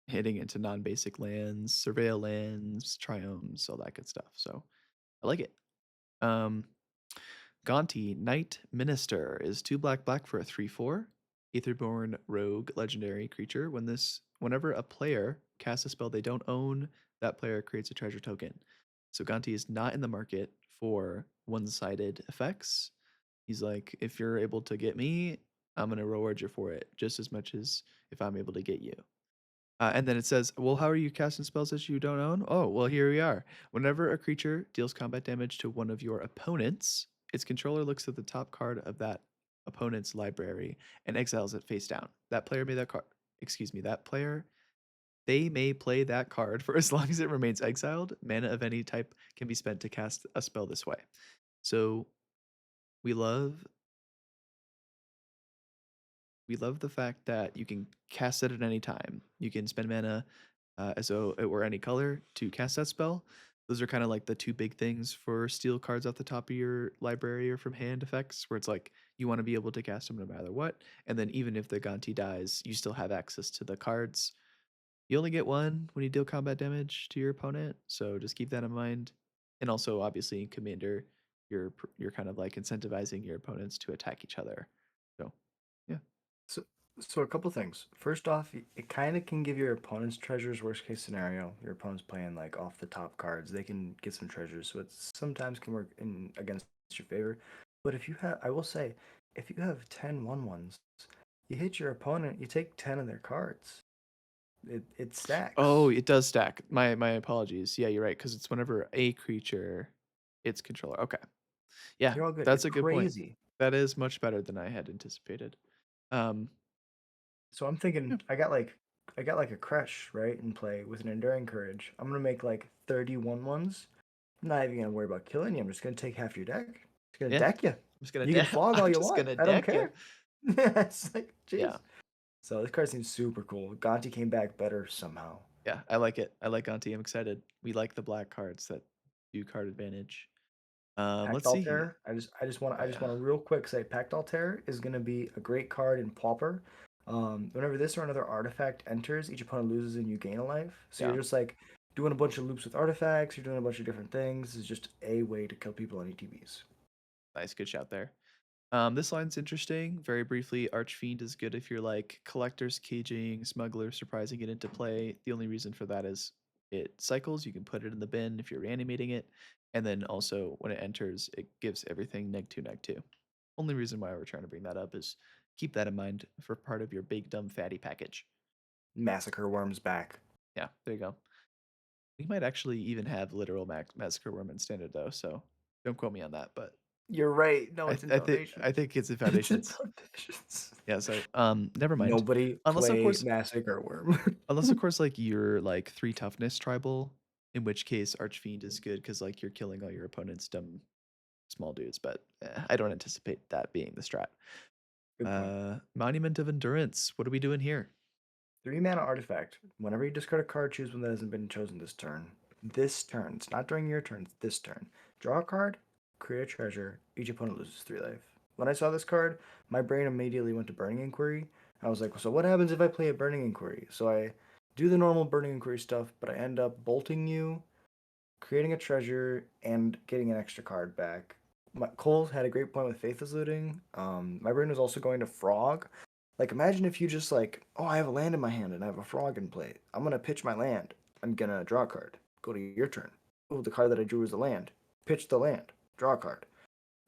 hitting into non-basic lands, surveil lands, triomes, all that good stuff. So I like it. Um, Gonti, Knight Minister, is 2 black black for a 3/4. Aetherborn Rogue legendary creature. Whenever a player casts a spell they don't own, that player creates a treasure token. So Gonti is not in the market for one-sided effects. He's like, if you're able to get me, I'm gonna reward you for it just as much as if I'm able to get you. And then it says, well, how are you casting spells that you don't own? Oh, well, here we are. Whenever a creature deals combat damage to one of your opponents, its controller looks at the top card of that opponent's library and exiles it face down. That player may that card, excuse me, that player, they may play that card for as long as it remains exiled. Mana of any type can be spent to cast a spell this way. So we love we love the fact that you can cast it at any time. You can spend mana as though it were any color to cast that spell. Those are kind of like the two big things for steal cards off the top of your library or from hand effects, where it's like you want to be able to cast them no matter what. And then even if the Gonti dies, you still have access to the cards. You only get one when you deal combat damage to your opponent, so just keep that in mind. And also, obviously, in Commander, you're kind of like incentivizing your opponents to attack each other. So, yeah. So, so a couple things. First off, it kind of can give your opponent's treasures worst case scenario. Your opponent's playing like off the top cards, they can get some treasures, so it sometimes can work in against your favor. But if you have, I will say, if you have 10 1/1s, you hit your opponent, you take 10 of their cards. It Oh, stacks. it does stack. My apologies. Yeah, you're right, because it's whenever a creature, its controller. Okay. Yeah, You're all good. that's It's a good point. crazy. That is much better than I had anticipated. Um, So I'm yeah, thinking I got like a crush, right, in play with an enduring courage. I'm gonna make like 31 ones. I'm not even gonna worry about killing you. I'm just gonna take half your deck. Just gonna yeah. deck you. I'm just gonna You can flog I'm all you just want. gonna I don't deck you. care. It's like, Yeah. jeez. So this card seems super cool. Gonti came back better somehow. Yeah, I like it. I like Auntie. I'm excited. We like the black cards that do card advantage. Pact Let's see. Altair. I Oh just yeah. want to real quick say Pact Altair is gonna be a great card in Pauper. Whenever this or another artifact enters, each opponent loses and you gain a life. So Yeah. you're just like doing a bunch of loops with artifacts. You're doing a bunch of different things. This is just a way to kill people on ETBs. Nice, good shout there. This line's interesting. Very briefly, Archfiend is good if you're like collectors caging, smuggler surprising it into play. The only reason for that is it cycles. You can put it in the bin if you're reanimating it, and then also when it enters, it gives everything neg 2 neg 2. Only reason why we're trying to bring that up is keep that in mind for part of your big dumb fatty package. Massacre Worms back. Yeah, there you go. We might actually even have literal massacre worm in standard though, so don't quote me on that. But You're right. No, it's in I Foundations. think it's in It's in foundations. Foundations. Yeah, so never mind. Nobody Unless of play course Massacre Worm. like you're like 3 toughness tribal, in which case Archfiend is good because like you're killing all your opponent's dumb small dudes, but I don't anticipate that being the strat. Good point. Monument of Endurance. What are we doing here? 3 mana artifact. Whenever you discard a card, choose one that hasn't been chosen this turn. This turn. It's not during your turn, it's this turn. Draw a card, create a treasure. Each opponent loses 3 life. When I saw this card, my brain immediately went to Burning Inquiry. I was like, so what happens if I play a Burning Inquiry? So I do the normal Burning Inquiry stuff, but I end up bolting you, creating a treasure, and getting an extra card back. Cole had a great point with Faithless Looting. My brain was also going to Frog. Like, imagine if you just like, oh, I have a land in my hand and I have a frog in play. I'm gonna pitch my land. I'm gonna draw a card. Go to your turn. Oh, the card that I drew is a land. Pitch the land. Draw a card.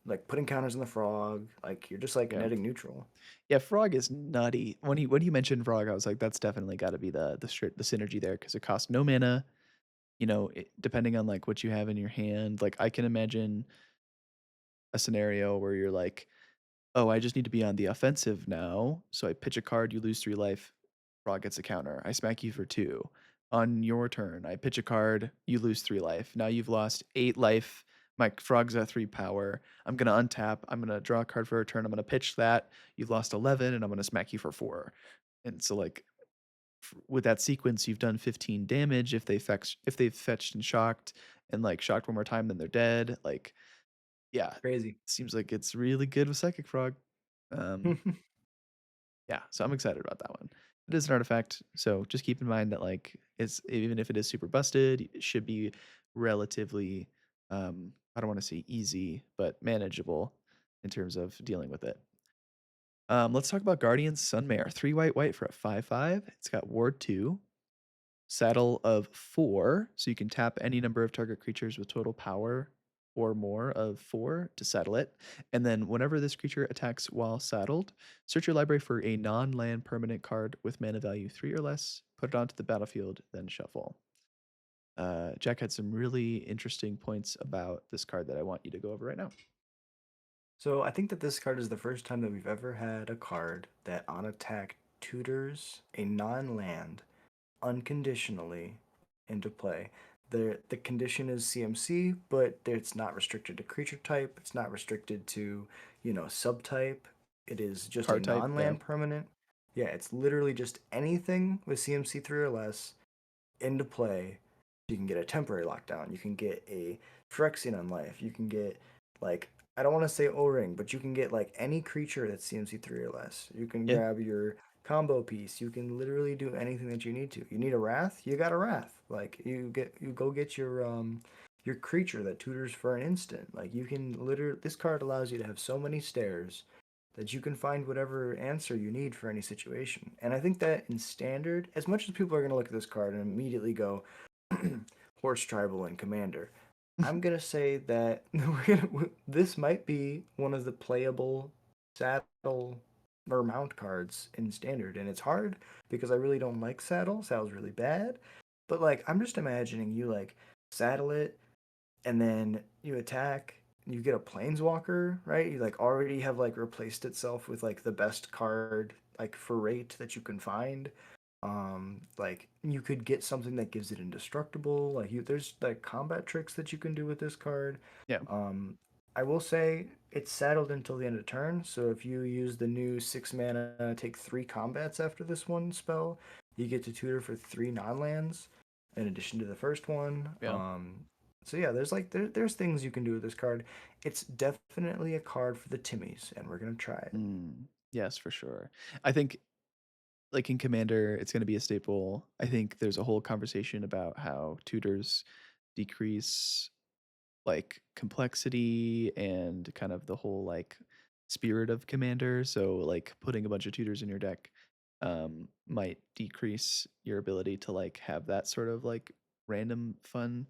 Like putting counters on the frog. Like you're just like Yeah. netting neutral. Yeah, Frog is nutty. When you mentioned Frog, I was like, that's definitely got to be the synergy there because it costs no mana. Depending on like what you have in your hand, like I can imagine a scenario where you're like, oh, I just need to be on the offensive now. So I pitch a card, you lose 3 life. Frog gets a counter. I smack you for 2. On your turn, I pitch a card, you lose 3 life. Now you've lost 8 life. My frog's at 3 power. I'm gonna untap. I'm gonna draw a card for a turn. I'm gonna pitch that. You've lost 11, and I'm gonna smack you for 4. And so like with that sequence, you've done 15 damage if they've fetched and shocked, and like shocked one more time, then they're dead. Like yeah, Crazy. seems like it's really good with Psychic Frog. Um, yeah, so I'm excited about that one. It is an artifact, so just keep in mind that like it's even if it is super busted, it should be relatively I don't want to say easy, but manageable in terms of dealing with it. Let's talk about Guardian Sunmare. 3 white white for a 5/5. It's got Ward 2, saddle of 4, so you can tap any number of target creatures with total power or more of 4 to saddle it. And then whenever this creature attacks while saddled, search your library for a non-land permanent card with mana value 3 or less, put it onto the battlefield, then shuffle. Jack had some really interesting points about this card that I want you to go over right now. So I think that this card is the first time that we've ever had a card that on attack tutors a non-land unconditionally into play. The condition is CMC, but it's not restricted to creature type. It's not restricted to, subtype. It is just a Card type, yeah. non-land permanent. Yeah, it's literally just anything with CMC 3 or less into play. You can get a temporary lockdown. You can get a Phyrexian on life. You can get like I don't want to say O-ring, but you can get like any creature that's CMC 3 or less. You can Yeah. grab your combo piece. You can literally do anything that you need to. You need a wrath, you got a wrath. Like you go get your creature that tutors for an instant. Like you can literally this card allows you to have so many stairs that you can find whatever answer you need for any situation. And I think that in standard, as much as people are going to look at this card and immediately go horse tribal and commander, I'm going to say that this might be one of the playable saddle or mount cards in standard, and it's hard because I really don't like saddle. Saddle's really bad. But like I'm just imagining you like saddle it and then you attack, you get a planeswalker, right? You like already have like replaced itself with like the best card like for rate that you can find. Like you could get something that gives it indestructible. Like you there's like combat tricks that you can do with this card. Yeah. Um I will say it's saddled until the end of turn, so if you use the new 6 mana, take 3 combats after this one spell, you get to tutor for 3 non-lands in addition to the first one. Yeah. So yeah, there's like there's things you can do with this card. It's definitely a card for the Timmies, and we're gonna try it. Yes, for sure. I think like in Commander, it's going to be a staple. I think there's a whole conversation about how tutors decrease like complexity and kind of the whole like spirit of Commander. So like putting a bunch of tutors in your deck might decrease your ability to like have that sort of like random fun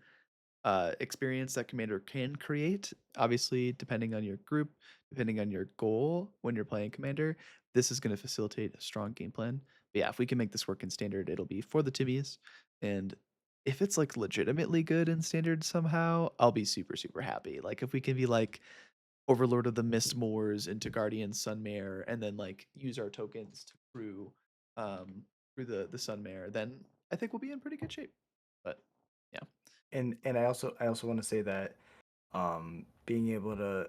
experience that Commander can create. Obviously, depending on your group, depending on your goal when you're playing Commander, this is going to facilitate a strong game plan. But yeah, if we can make this work in Standard, it'll be for the Timmies. And if it's like legitimately good in Standard somehow, I'll be super, super happy. Like if we can be like Overlord of the Mist Moors into Guardian Sunmare and then like use our tokens to crew through the Sunmare, then I think we'll be in pretty good shape. But yeah. And I also want to say that being able to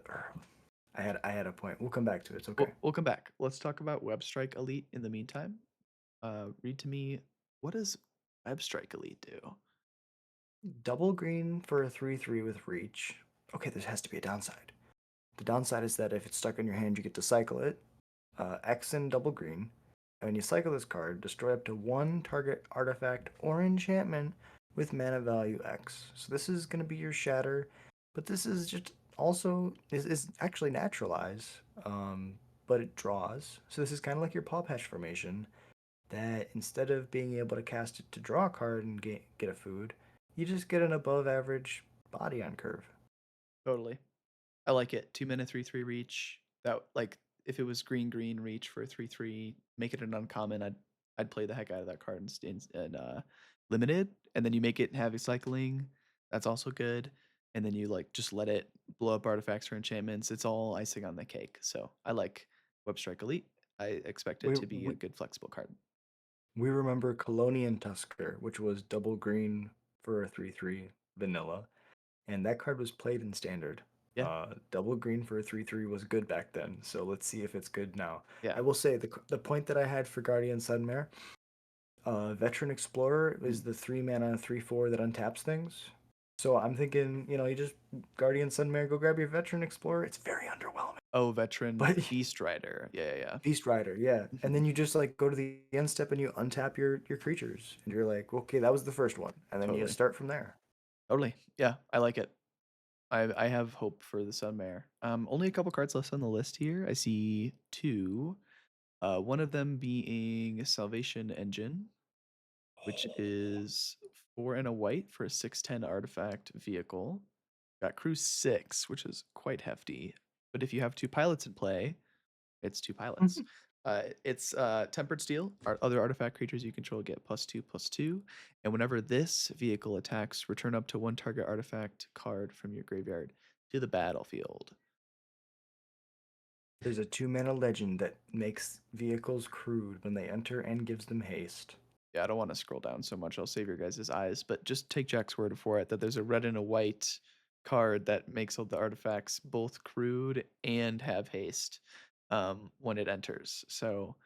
I had a point. We'll come back to it. It's okay. We'll come back. Let's talk about Web Strike Elite in the meantime. Read to me, what does Web Strike Elite do? Double green for a 3/3 with reach. Okay, there has to be a downside. The downside is that if it's stuck in your hand, you get to cycle it. X and double green. And when you cycle this card, destroy up to one target artifact or enchantment with mana value X. So this is going to be your shatter, but this is just also is actually naturalize, but it draws. So this is kind of like your Paw Patch formation. That instead of being able to cast it to draw a card and get a food, you just get an above average body on curve. Totally. I like it. 2 mana 3/3 reach. That like if it was green green reach for a 3/3, make it an uncommon. I'd play the heck out of that card in limited, and then you make it have cycling. That's also good. And then you like just let it blow up artifacts or enchantments. It's all icing on the cake. So I like Web Strike Elite. I expect it We to be a we, good flexible card. we remember Colonian Tusker, which was double green for a 3/3 vanilla, and that card was played in standard. Yeah, Double green for a 3/3 was good back then, so let's see if it's good now. yeah. I will say the point that I had for Guardian Sunmare, Veteran Explorer Mm. is the 3 mana 3/4 that untaps things. So I'm thinking, you just Guardian Sunmare, go grab your Veteran Explorer. It's very underwhelming. Oh, veteran But Beast Rider. Yeah, yeah, Beast Rider, yeah. yeah. And then you just like go to the end step and you untap your creatures. And you're like, okay, that was the first one. And then you Totally. start from there. Totally. Yeah, I like it. I have hope for the Sunmare. Only a couple cards left on the list here. I see two. One of them being Salvation Engine, which is 4 and a white for a 6/10 artifact vehicle. Got crew 6, which is quite hefty. But if you have two pilots in play, it's two pilots. It's Tempered Steel. Other artifact creatures you control get +2/+2. And whenever this vehicle attacks, return up to one target artifact card from your graveyard to the battlefield. There's a 2 mana legend that makes vehicles crude when they enter and gives them haste. Yeah, I don't want to scroll down so much. I'll save your guys' eyes, but just take Jack's word for it that there's a red and a white card that makes all the artifacts both crude and have haste when it enters. So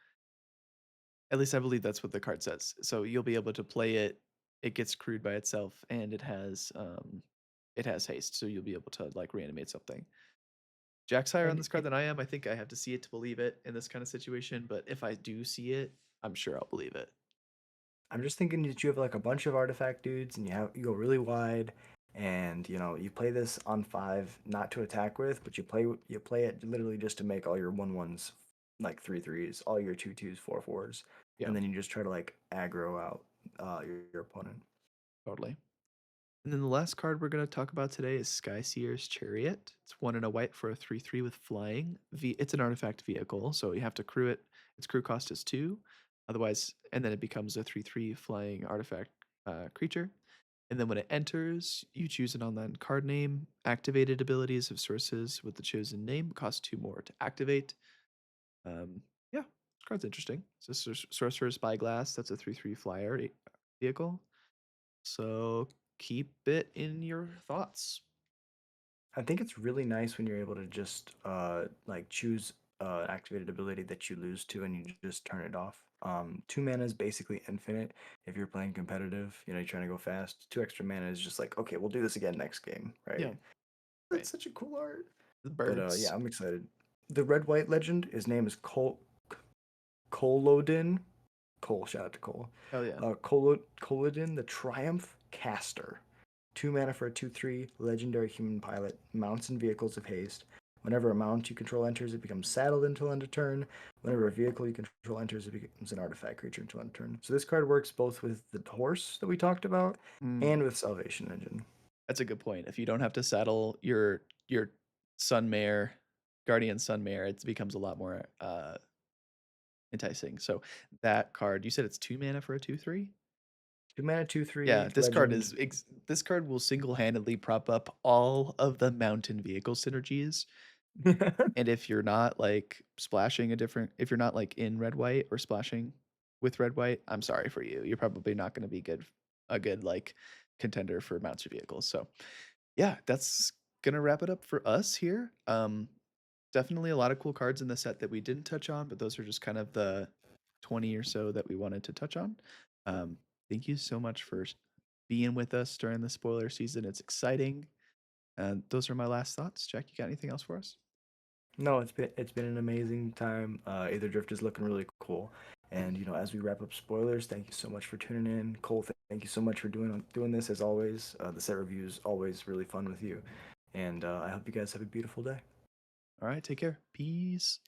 at least I believe that's what the card says. So you'll be able to play it. It gets crude by itself, and it has haste. So you'll be able to like reanimate something. Jack's higher on And this card than I am. I think I have to see it to believe it in this kind of situation. But if I do see it, I'm sure I'll believe it. I'm just thinking that you have like a bunch of artifact dudes and you go really wide and you play this on 5 not to attack with, but you play it literally just to make all your 1/1s like 3/3s, all your 2/2s, 4/4s, Yeah, and then you just try to like aggro out your opponent. totally. And then the last card we're going to talk about today is Skyseer's Chariot. It's 1 and a white for a 3/3 with flying. It's an artifact vehicle, so you have to crew it Its crew cost is 2. Otherwise, and then it becomes a 3/3 flying artifact creature. And then when it enters, you choose an online card name. Activated abilities of sources with the chosen name cost 2 more to activate. Yeah, this card's interesting. So Sorcerer's Spyglass, that's a 3/3 flyer vehicle. So keep it in your thoughts. I think it's really nice when you're able to just like choose an activated ability that you lose to and you just turn it off. 2 mana is basically infinite if you're playing competitive. You know, you're trying to go fast. 2 extra mana is just like, okay, we'll do this again next game, Yeah, right? right. That's such a cool art. The But birds. yeah, I'm excited. The red white legend, his name is Kolodin. Cole, shout out to Cole. Hell yeah. Kolodin, the Triumph Caster. 2 mana for a 2/3 legendary human pilot, mounts and vehicles of haste. Whenever a mount you control enters, it becomes saddled until end of turn. Whenever a vehicle you control enters, it becomes an artifact creature until end of turn. So this card works both with the horse that we talked about Mm, and with Salvation Engine. that's a good point. If you don't have to saddle your Sun Mare, Guardian Sun Mare, it becomes a lot more enticing. So that card, you said it's 2 mana for a 2/3? 2 mana, Yeah, 2/3 this card legend. is this card will single-handedly prop up all of the mountain vehicle synergies. And if you're not, like, splashing a different if you're not, like, in red white or splashing with red white, I'm sorry for you. You're probably not gonna be a good, like, contender for mounted vehicles. So, yeah, that's gonna wrap it up for us here. Definitely a lot of cool cards in the set that we didn't touch on, but those are just kind of the 20 or so that we wanted to touch on. Um, thank you so much for being with us during the spoiler season. It's exciting. And those are my last thoughts. Jack, you got anything else for us? No, it's been an amazing time. Aetherdrift is looking really cool. And you know, as we wrap up spoilers, thank you so much for tuning in. Cole, thank you so much for doing this as always. The set review is always really fun with you. And I hope you guys have a beautiful day. All right, take care. Peace.